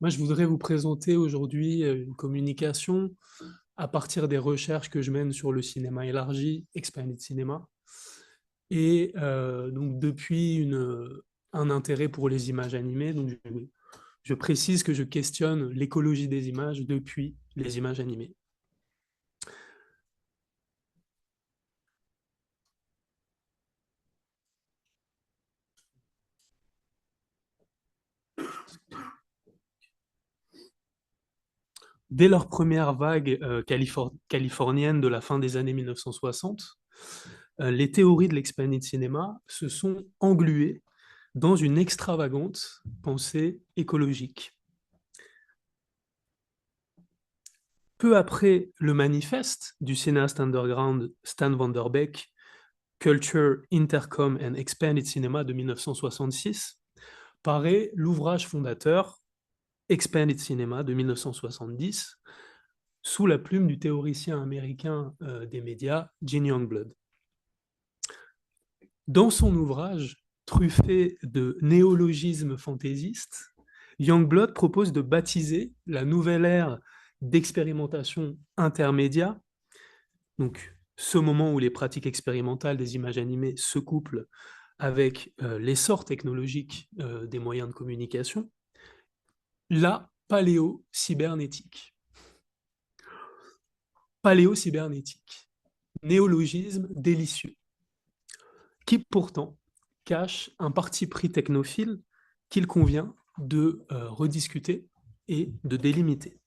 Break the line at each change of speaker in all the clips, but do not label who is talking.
Moi, je voudrais vous présenter aujourd'hui une communication à partir des recherches que je mène sur le cinéma élargi, Expanded Cinema, et donc depuis un intérêt pour les images animées. Donc, je précise que je questionne l'écologie des images depuis les images animées. Dès leur première vague californienne de la fin des années 1960, les théories de l'expanded cinéma se sont engluées dans une extravagante pensée écologique. Peu après le manifeste du cinéaste underground Stan Van Der Beek, Culture, Intercom and Expanded Cinema de 1966, paraît l'ouvrage fondateur Expanded Cinema de 1970, sous la plume du théoricien américain des médias, Gene Youngblood. Dans son ouvrage, truffé de néologismes fantaisistes, Youngblood propose de baptiser la nouvelle ère d'expérimentation intermédia, donc ce moment où les pratiques expérimentales des images animées se couplent avec l'essor technologique des moyens de communication, la paléo-cybernétique. Paléo-cybernétique, néologisme délicieux, qui pourtant cache un parti pris technophile qu'il convient de rediscuter et de délimiter.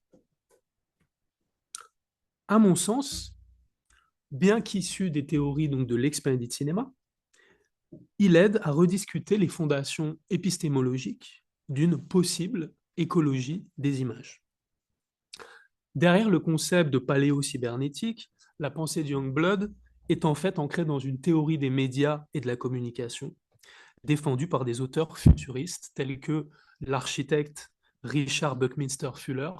À mon sens, bien qu'issu des théories donc, de l'expanded cinéma, il aide à rediscuter les fondations épistémologiques d'une possible écologie des images. Derrière le concept de paléo-cybernétique, la pensée de Youngblood est en fait ancrée dans une théorie des médias et de la communication, défendue par des auteurs futuristes tels que l'architecte Richard Buckminster Fuller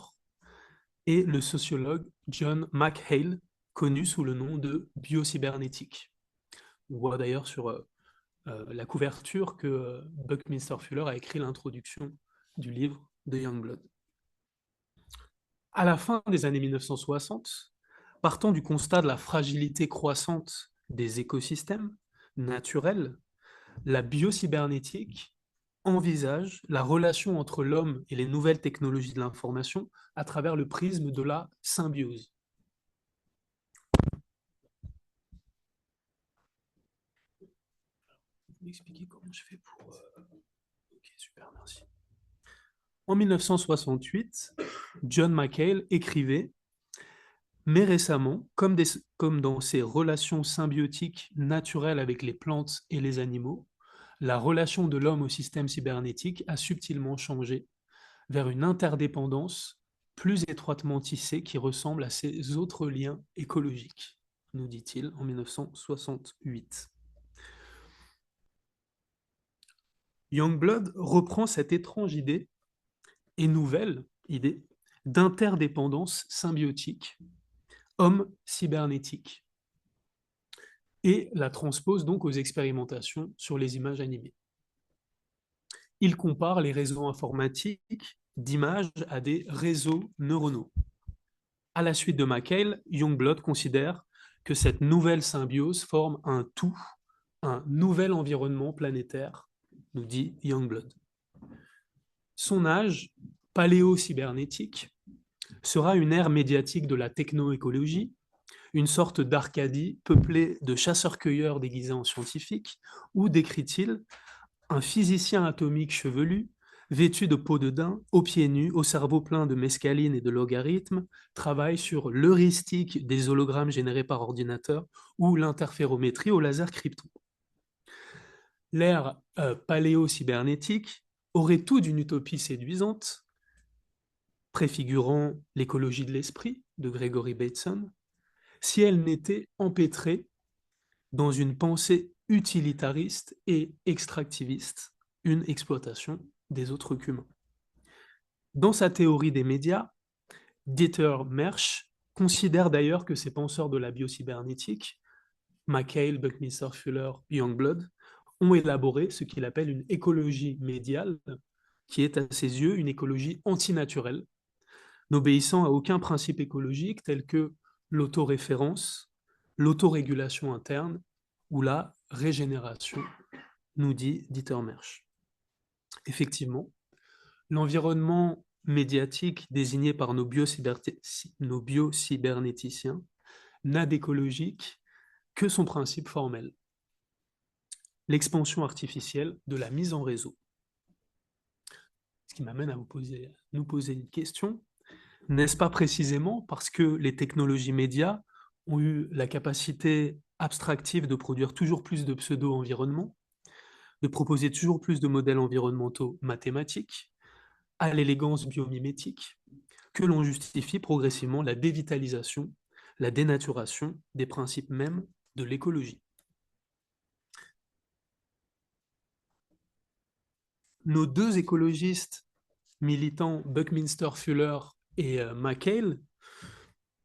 et le sociologue John McHale, connu sous le nom de biocybernétique. On voit d'ailleurs sur la couverture que Buckminster Fuller a écrit l'introduction du livre de Youngblood. À la fin des années 1960, partant du constat de la fragilité croissante des écosystèmes naturels, la biocybernétique envisage la relation entre l'homme et les nouvelles technologies de l'information à travers le prisme de la symbiose. Vous m'expliquer comment je fais pour... Ok, super, merci. En 1968, John McHale écrivait: mais récemment, comme dans ses relations symbiotiques naturelles avec les plantes et les animaux, la relation de l'homme au système cybernétique a subtilement changé vers une interdépendance plus étroitement tissée qui ressemble à ces autres liens écologiques, nous dit-il en 1968. Youngblood reprend cette étrange idée et nouvelle idée d'interdépendance symbiotique, homme cybernétique, et la transpose donc aux expérimentations sur les images animées. Il compare les réseaux informatiques d'images à des réseaux neuronaux. À la suite de McHale, Youngblood considère que cette nouvelle symbiose forme un tout, un nouvel environnement planétaire, nous dit Youngblood. Son âge, paléo-cybernétique, sera une ère médiatique de la technoécologie, une sorte d'Arcadie peuplée de chasseurs-cueilleurs déguisés en scientifiques, où, décrit-il, un physicien atomique chevelu, vêtu de peau de daim, aux pieds nus, au cerveau plein de mescaline et de logarithmes, travaille sur l'heuristique des hologrammes générés par ordinateur ou l'interférométrie au laser krypton. L'ère paléo-cybernétique aurait tout d'une utopie séduisante, préfigurant l'écologie de l'esprit de Gregory Bateson, si elle n'était empêtrée dans une pensée utilitariste et extractiviste, une exploitation des autres qu'humains. Dans sa théorie des médias, Dieter Mersch considère d'ailleurs que ces penseurs de la biocybernétique, McHale, Buckminster Fuller, Youngblood, ont élaboré ce qu'il appelle une écologie médiale qui est à ses yeux une écologie antinaturelle, n'obéissant à aucun principe écologique tel que l'autoréférence, l'autorégulation interne ou la régénération, nous dit Dieter Mersch. Effectivement, l'environnement médiatique désigné par nos biocybernéticiens n'a d'écologique que son principe formel, l'expansion artificielle de la mise en réseau. Ce qui m'amène à nous poser une question. N'est-ce pas précisément parce que les technologies médias ont eu la capacité abstractive de produire toujours plus de pseudo-environnements, de proposer toujours plus de modèles environnementaux mathématiques, à l'élégance biomimétique, que l'on justifie progressivement la dévitalisation, la dénaturation des principes mêmes de l'écologie? Nos deux écologistes militants, Buckminster-Fuller et McHale,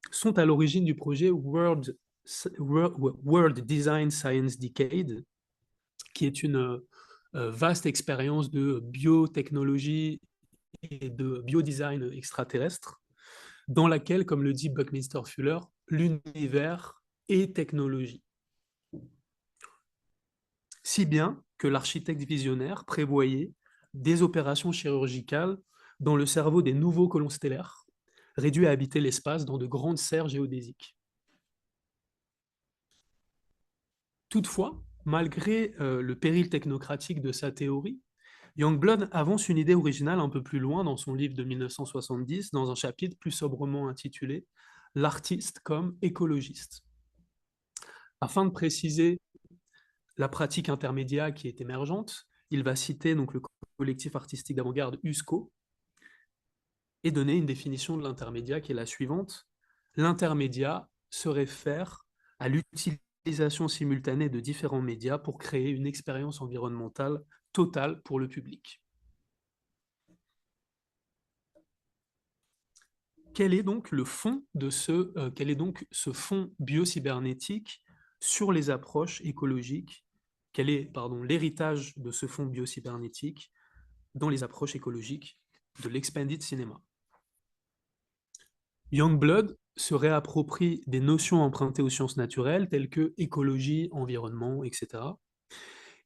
sont à l'origine du projet World Design Science Decade, qui est une vaste expérience de biotechnologie et de biodesign extraterrestre, dans laquelle, comme le dit Buckminster-Fuller, l'univers est technologie. Si bien que l'architecte visionnaire prévoyait des opérations chirurgicales dans le cerveau des nouveaux colons stellaires, réduits à habiter l'espace dans de grandes serres géodésiques. Toutefois, malgré le péril technocratique de sa théorie, Youngblood avance une idée originale un peu plus loin dans son livre de 1970, dans un chapitre plus sobrement intitulé « L'artiste comme écologiste ». Afin de préciser la pratique intermédiaire qui est émergente, il va citer donc le collectif artistique d'avant-garde USCO et donner une définition de l'intermédiaire qui est la suivante. L'intermédiaire se réfère à l'utilisation simultanée de différents médias pour créer une expérience environnementale totale pour le public. Quel est donc le fond de quel est donc ce fond biocybernétique sur les approches écologiques? Quel est, l'héritage de ce fond biocybernétique dans les approches écologiques de l'expanded cinema? Youngblood se réapproprie des notions empruntées aux sciences naturelles telles que écologie, environnement, etc.,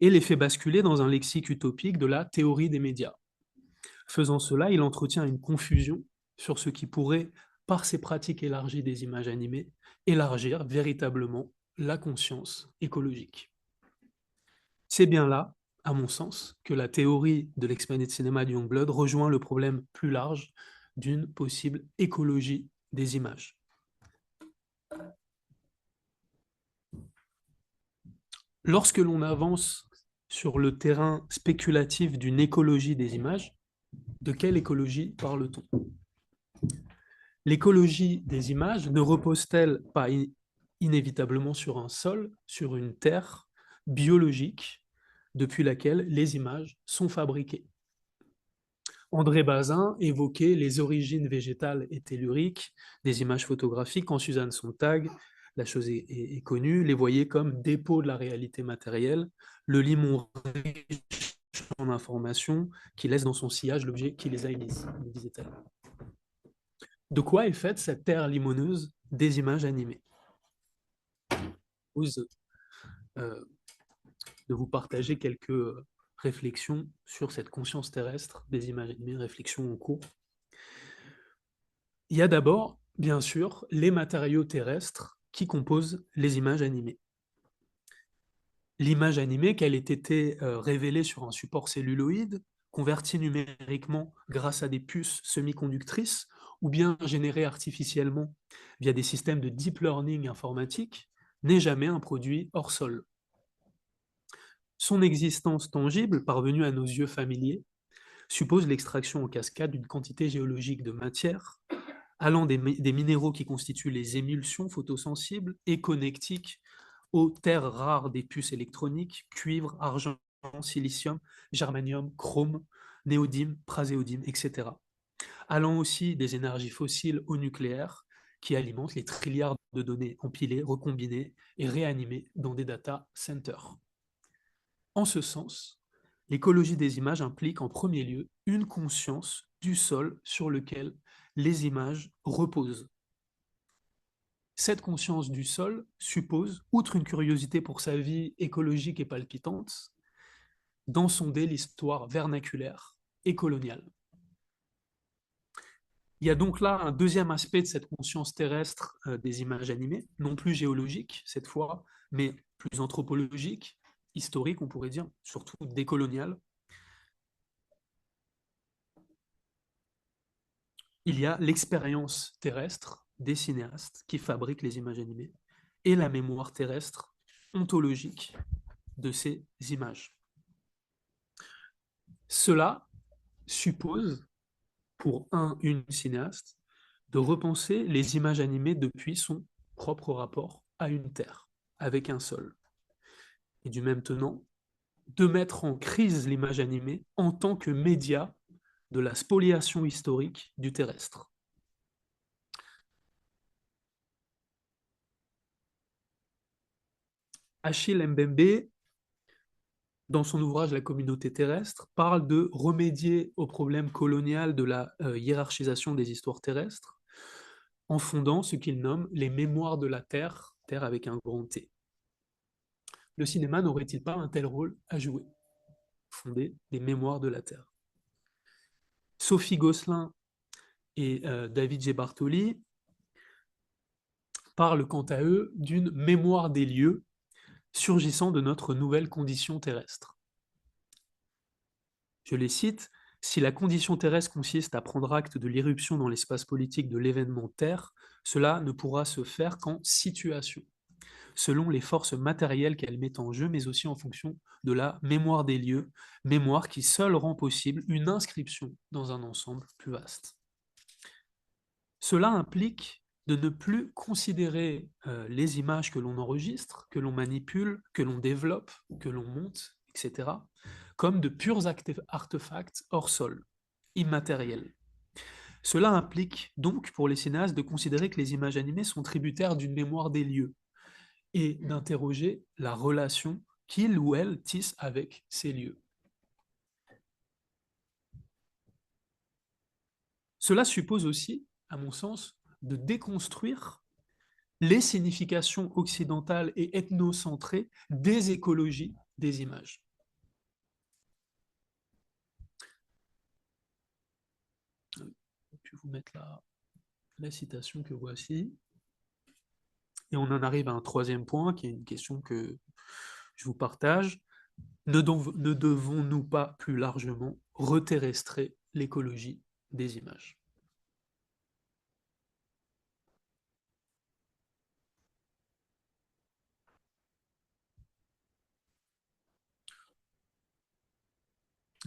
et les fait basculer dans un lexique utopique de la théorie des médias. Faisant cela, il entretient une confusion sur ce qui pourrait, par ses pratiques élargies des images animées, élargir véritablement la conscience écologique. C'est bien là, à mon sens, que la théorie de l'expanded cinéma de Youngblood rejoint le problème plus large d'une possible écologie des images. Lorsque l'on avance sur le terrain spéculatif d'une écologie des images, de quelle écologie parle-t-on? L'écologie des images ne repose-t-elle pas inévitablement sur un sol, sur une terre biologique depuis laquelle les images sont fabriquées? André Bazin évoquait les origines végétales et telluriques des images photographiques quand Suzanne Sontag, la chose est connue, les voyait comme dépôt de la réalité matérielle, le limon riche en informations qui laisse dans son sillage l'objet qui les a émises, disait-elle. De quoi est faite cette terre limoneuse des images animées? Je propose de vous partager quelques réflexions sur cette conscience terrestre des images animées, réflexions en cours. Il y a d'abord, bien sûr, les matériaux terrestres qui composent les images animées. L'image animée, qu'elle ait été révélée sur un support celluloïde, convertie numériquement grâce à des puces semi-conductrices, ou bien générée artificiellement via des systèmes de deep learning informatique, n'est jamais un produit hors sol. Son existence tangible, parvenue à nos yeux familiers, suppose l'extraction en cascade d'une quantité géologique de matière, allant des minéraux qui constituent les émulsions photosensibles et connectiques aux terres rares des puces électroniques, cuivre, argent, silicium, germanium, chrome, néodyme, praséodyme, etc. Allant aussi des énergies fossiles au nucléaire qui alimentent les trilliards de données empilées, recombinées et réanimées dans des data centers. En ce sens, L'écologie des images implique en premier lieu une conscience du sol sur lequel les images reposent. Cette conscience du sol suppose, outre une curiosité pour sa vie écologique et palpitante, d'en sonder l'histoire vernaculaire et coloniale. Il y a donc là un deuxième aspect de cette conscience terrestre des images animées, non plus géologique cette fois, mais plus anthropologique, historique on pourrait dire, surtout décoloniale. Il y a l'expérience terrestre des cinéastes qui fabriquent les images animées et la mémoire terrestre ontologique de ces images. Cela suppose, pour une cinéaste, de repenser les images animées depuis son propre rapport à une terre, avec un sol. Et du même tenant, de mettre en crise l'image animée en tant que média de la spoliation historique du terrestre. Achille Mbembe, dans son ouvrage La communauté terrestre, parle de remédier au problème colonial de la hiérarchisation des histoires terrestres en fondant ce qu'il nomme les mémoires de la Terre, Terre avec un grand T. Le cinéma n'aurait-il pas un tel rôle à jouer? Fonder les mémoires de la Terre. Sophie Gosselin et David G. Bartoli parlent quant à eux d'une mémoire des lieux surgissant de notre nouvelle condition terrestre. Je les cite, si la condition terrestre consiste à prendre acte de l'irruption dans l'espace politique de l'événement Terre, cela ne pourra se faire qu'en situation, selon les forces matérielles qu'elle met en jeu, mais aussi en fonction de la mémoire des lieux, mémoire qui seule rend possible une inscription dans un ensemble plus vaste. Cela implique de ne plus considérer les images que l'on enregistre, que l'on manipule, que l'on développe, que l'on monte, etc., comme de purs artefacts hors sol, immatériels. Cela implique donc pour les cinéastes de considérer que les images animées sont tributaires d'une mémoire des lieux et d'interroger la relation qu'ils ou elles tissent avec ces lieux. Cela suppose aussi, à mon sens, de déconstruire les significations occidentales et ethnocentrées des écologies des images. Je vais vous mettre la citation que voici. Et on en arrive à un troisième point, qui est une question que je vous partage. Ne devons-nous pas plus largement reterrestrer l'écologie des images?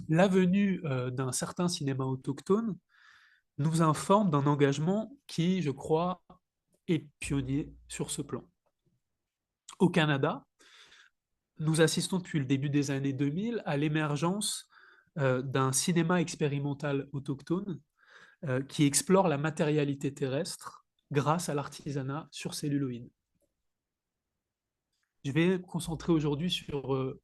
La venue d'un certain cinéma autochtone nous informe d'un engagement qui, je crois, est pionnier sur ce plan. Au Canada, nous assistons depuis le début des années 2000 à l'émergence d'un cinéma expérimental autochtone qui explore la matérialité terrestre grâce à l'artisanat sur celluloïd. Je vais me concentrer aujourd'hui sur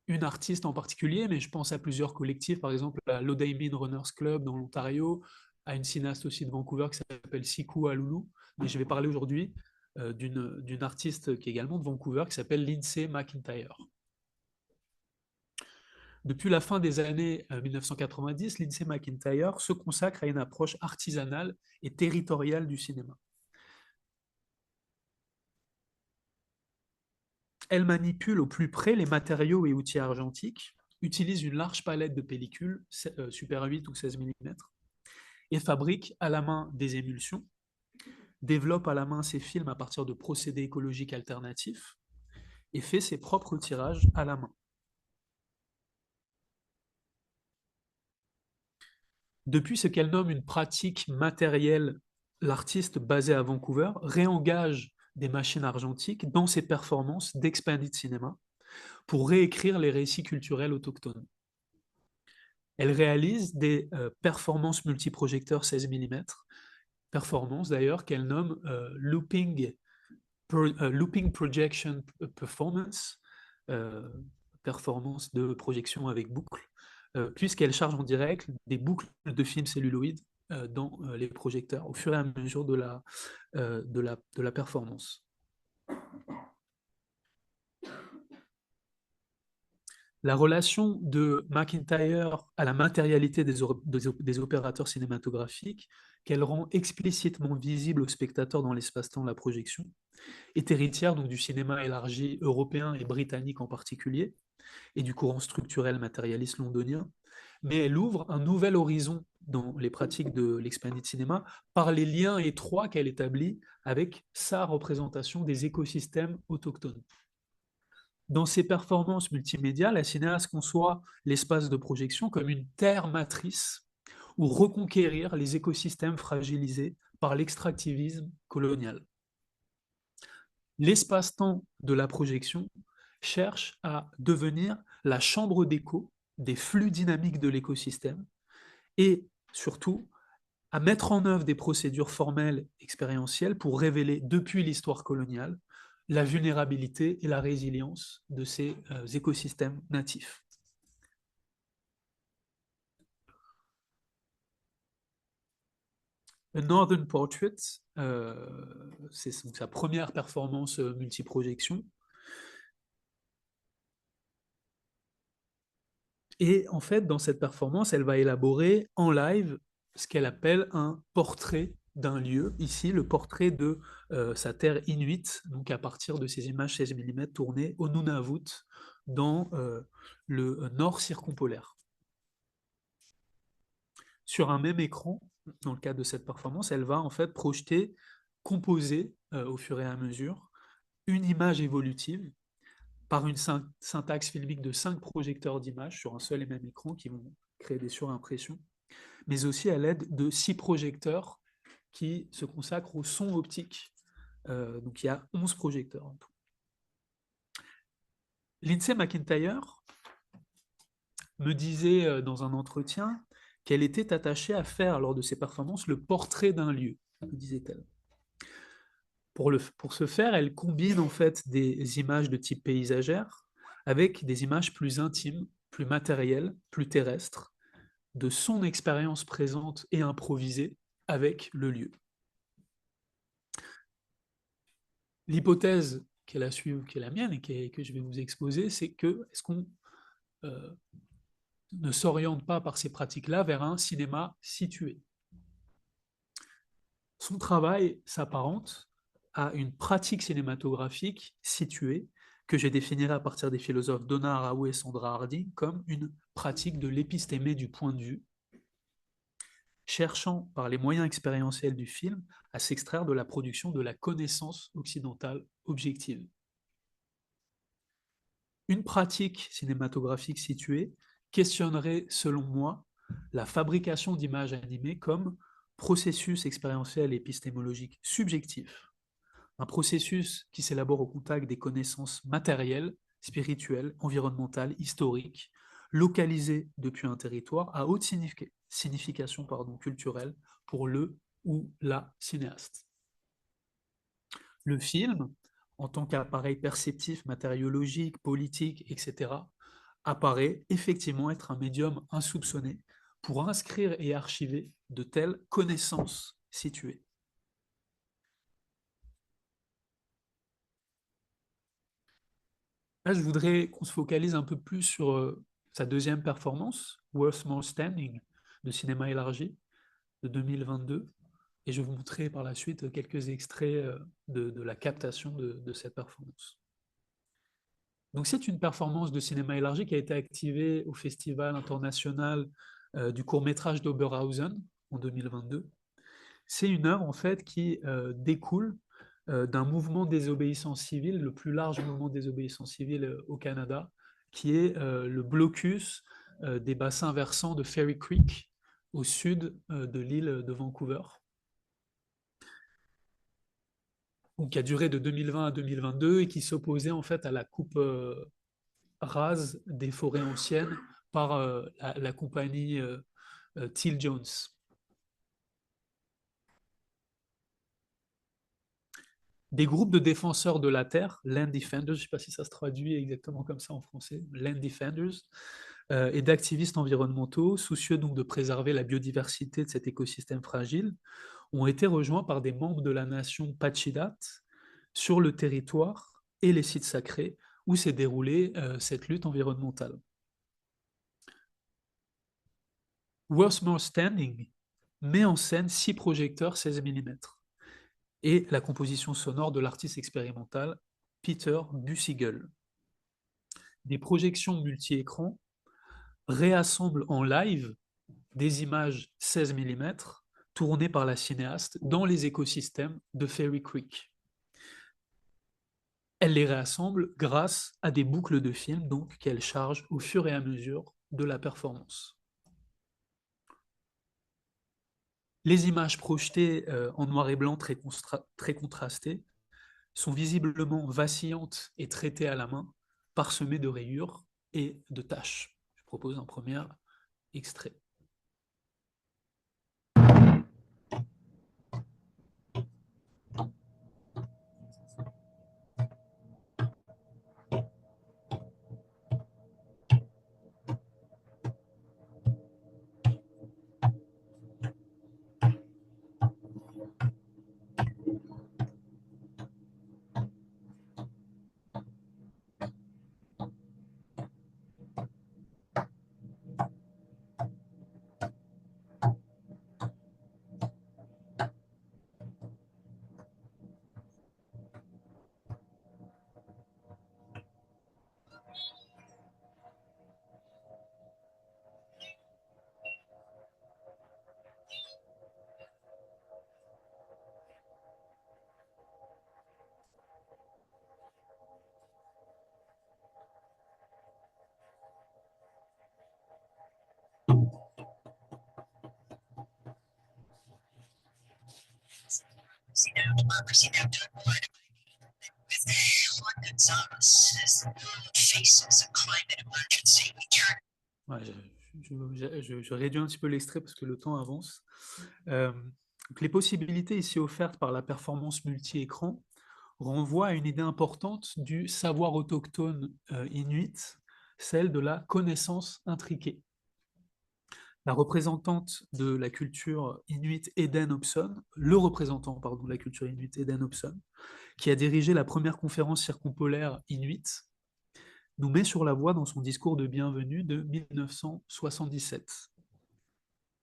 une artiste en particulier, mais je pense à plusieurs collectifs, par exemple à l'Odaimin Runners Club dans l'Ontario, à une cinéaste aussi de Vancouver qui s'appelle Siku Alulu. Mais je vais parler aujourd'hui d'une artiste qui est également de Vancouver qui s'appelle Lindsay McIntyre. Depuis la fin des années 1990, Lindsay McIntyre se consacre à une approche artisanale et territoriale du cinéma. Elle manipule au plus près les matériaux et outils argentiques, utilise une large palette de pellicules, Super 8 ou 16 mm, et fabrique à la main des émulsions, développe à la main ses films à partir de procédés écologiques alternatifs et fait ses propres tirages à la main. Depuis ce qu'elle nomme une pratique matérielle, l'artiste basé à Vancouver réengage des machines argentiques dans ses performances d'Expanded Cinema pour réécrire les récits culturels autochtones. Elle réalise des performances multiprojecteurs 16 mm, performances d'ailleurs qu'elle nomme looping projection performance, performance de projection avec boucle, puisqu'elle charge en direct des boucles de films celluloïdes dans les projecteurs au fur et à mesure de la performance. La relation de McIntyre à la matérialité des opérateurs cinématographiques, qu'elle rend explicitement visible aux spectateurs dans l'espace-temps de la projection, est héritière donc du cinéma élargi européen et britannique en particulier, et du courant structurel matérialiste londonien, mais elle ouvre un nouvel horizon dans les pratiques de l'expanded cinéma par les liens étroits qu'elle établit avec sa représentation des écosystèmes autochtones. Dans ses performances multimédia, la cinéaste conçoit l'espace de projection comme une terre matrice où reconquérir les écosystèmes fragilisés par l'extractivisme colonial. L'espace-temps de la projection cherche à devenir la chambre d'écho des flux dynamiques de l'écosystème et surtout à mettre en œuvre des procédures formelles expérientielles pour révéler depuis l'histoire coloniale la vulnérabilité et la résilience de ces écosystèmes natifs. A Northern Portrait, c'est sa première performance multiprojection. Et en fait, dans cette performance, elle va élaborer en live ce qu'elle appelle un portrait d'un lieu. Ici, le portrait de sa terre inuite, donc à partir de ces images 16 mm tournées au Nunavut, dans le nord circumpolaire. Sur un même écran, dans le cadre de cette performance, elle va en fait projeter, composer au fur et à mesure une image évolutive par une syntaxe filmique de 5 projecteurs d'images sur un seul et même écran qui vont créer des surimpressions, mais aussi à l'aide de 6 projecteurs qui se consacrent au son optique. Donc il y a 11 projecteurs en tout. Lindsay McIntyre me disait dans un entretien qu'elle était attachée à faire lors de ses performances le portrait d'un lieu, me disait-elle. Pour ce faire, elle combine en fait des images de type paysagère avec des images plus intimes, plus matérielles, plus terrestres, de son expérience présente et improvisée avec le lieu. L'hypothèse qu'elle a suivie, qui est la mienne et que je vais vous exposer, c'est que est-ce qu'on ne s'oriente pas par ces pratiques-là vers un cinéma situé? Son travail s'apparente à une pratique cinématographique située que je définirai à partir des philosophes Donna Haraway et Sandra Harding comme une pratique de l'épistémé du point de vue, cherchant par les moyens expérientiels du film à s'extraire de la production de la connaissance occidentale objective. Une pratique cinématographique située questionnerait, selon moi, la fabrication d'images animées comme processus expérientiel et épistémologique subjectif, un processus qui s'élabore au contact des connaissances matérielles, spirituelles, environnementales, historiques, localisées depuis un territoire à haute signification culturelle pour le ou la cinéaste. Le film, en tant qu'appareil perceptif, matériologique, politique, etc., apparaît effectivement être un médium insoupçonné pour inscrire et archiver de telles connaissances situées. Là, je voudrais qu'on se focalise un peu plus sur sa deuxième performance, Worth More Standing, de cinéma élargi, de 2022. Et je vais vous montrer par la suite quelques extraits de la captation de cette performance. Donc, c'est une performance de cinéma élargi qui a été activée au Festival international du court-métrage d'Oberhausen en 2022. C'est une œuvre en fait qui découle d'un mouvement de désobéissance civile, le plus large mouvement de désobéissance civile au Canada, qui est le blocus des bassins versants de Fairy Creek au sud de l'île de Vancouver. Donc, qui a duré de 2020 à 2022 et qui s'opposait en fait à la coupe rase des forêts anciennes par la compagnie Teal Jones. Des groupes de défenseurs de la terre, Land Defenders, je ne sais pas si ça se traduit exactement comme ça en français, Land Defenders, et d'activistes environnementaux, soucieux donc de préserver la biodiversité de cet écosystème fragile, ont été rejoints par des membres de la nation Pachidat sur le territoire et les sites sacrés où s'est déroulée cette lutte environnementale. Worthmore Standing met en scène 6 projecteurs 16 mm et la composition sonore de l'artiste expérimental Peter Busigel. Des projections multi-écrans réassemblent en live des images 16 mm tournées par la cinéaste dans les écosystèmes de Fairy Creek. Elle les réassemble grâce à des boucles de film donc qu'elle charge au fur et à mesure de la performance. Les images projetées en noir et blanc très contrastées sont visiblement vacillantes et traitées à la main, parsemées de rayures et de taches. Je propose un premier extrait. Ouais, je réduis un petit peu l'extrait parce que le temps avance. Donc les possibilités ici offertes par la performance multi-écran renvoient à une idée importante du savoir autochtone inuit, celle de la connaissance intriquée. La représentante de la culture inuit Eden Hobson, le représentant pardon, de la culture inuit Eden Hobson, qui a dirigé la première conférence circumpolaire inuit, nous met sur la voie dans son discours de bienvenue de 1977.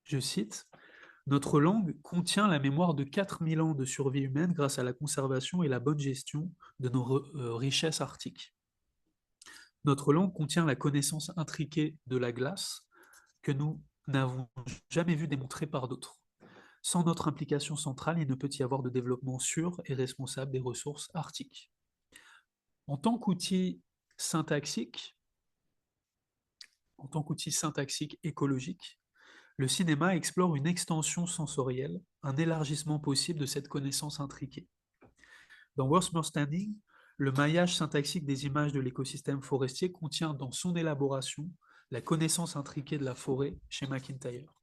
Je cite, « Notre langue contient la mémoire de 4000 ans de survie humaine grâce à la conservation et la bonne gestion de nos richesses arctiques. Notre langue contient la connaissance intriquée de la glace que nous n'avons jamais vu démontrée par d'autres. Sans notre implication centrale, il ne peut y avoir de développement sûr et responsable des ressources arctiques. En tant qu'outil syntaxique écologique, le cinéma explore une extension sensorielle, un élargissement possible de cette connaissance intriquée. Dans Worthmore Standing, le maillage syntaxique des images de l'écosystème forestier contient dans son élaboration la connaissance intriquée de la forêt chez McIntyre.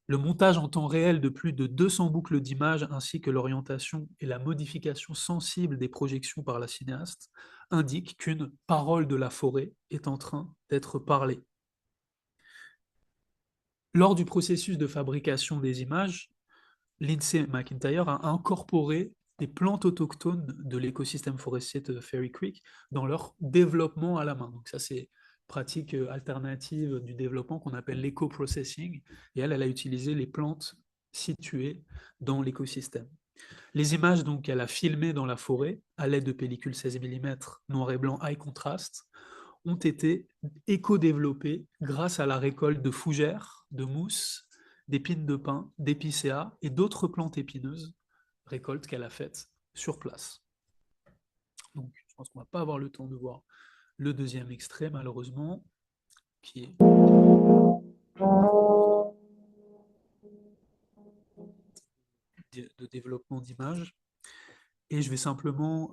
Le montage en temps réel de plus de 200 boucles d'images ainsi que l'orientation et la modification sensible des projections par la cinéaste indiquent qu'une parole de la forêt est en train d'être parlée. Lors du processus de fabrication des images, Lindsay McIntyre a incorporé des plantes autochtones de l'écosystème forestier de Fairy Creek dans leur développement à la main. Donc ça, c'est pratique alternative du développement qu'on appelle l'éco-processing. Et elle a utilisé les plantes situées dans l'écosystème. Les images donc qu'elle a filmées dans la forêt à l'aide de pellicules 16 mm noir et blanc high contrast ont été éco-développées grâce à la récolte de fougères, de mousses, d'épines de pin, d'épicéas et d'autres plantes épineuses, récoltes qu'elle a faites sur place. Donc, je pense qu'on ne va pas avoir le temps de voir le deuxième extrait, malheureusement, qui est de développement d'images. Et je vais simplement...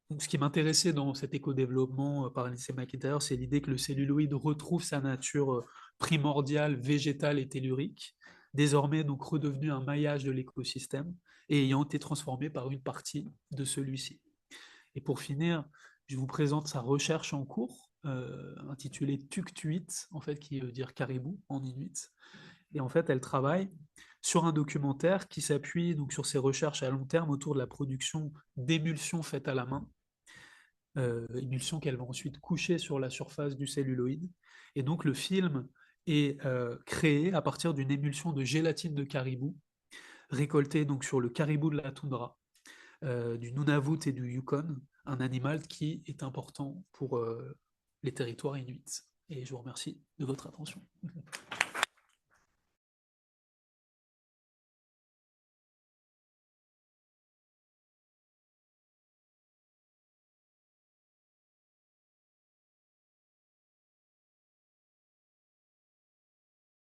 donc, ce qui m'intéressait dans cet éco-développement par Lindsay McIntyre, c'est l'idée que le celluloïd retrouve sa nature primordiale, végétale et tellurique, désormais donc redevenu un maillage de l'écosystème, et ayant été transformé par une partie de celui-ci. Et pour finir, je vous présente sa recherche en cours, intitulée Tuktuit, en fait, qui veut dire caribou en inuit. Et en fait, elle travaille sur un documentaire qui s'appuie donc sur ses recherches à long terme autour de la production d'émulsions faites à la main, émulsions qu'elle va ensuite coucher sur la surface du celluloïd. Et donc le film est créé à partir d'une émulsion de gélatine de caribou, récoltée donc sur le caribou de la toundra, du Nunavut et du Yukon, un animal qui est important pour les territoires inuits. Et je vous remercie de votre attention.